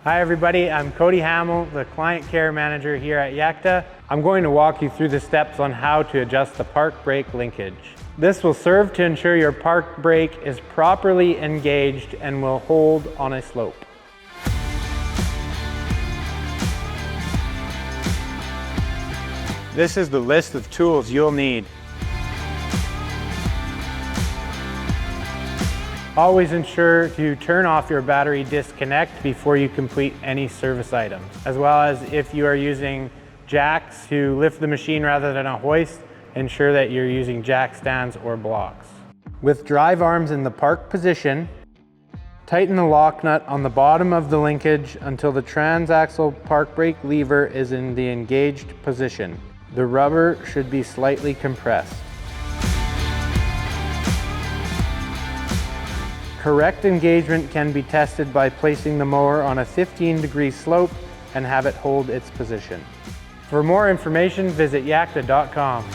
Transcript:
Hi everybody, I'm Cody Hamill, the Client Care Manager here at Yakta. I'm going to walk you through the steps on how to adjust the park brake linkage. This will serve to ensure your park brake is properly engaged and will hold on a slope. This is the list of tools you'll need. Always ensure to turn off your battery disconnect before you complete any service items, as well as if you are using jacks to lift the machine rather than a hoist, ensure that you're using jack stands or blocks. With drive arms in the park position, tighten the lock nut on the bottom of the linkage until the transaxle park brake lever is in the engaged position. The rubber should be slightly compressed. Correct engagement can be tested by placing the mower on a 15-degree slope and have it hold its position. For more information, visit yakta.com.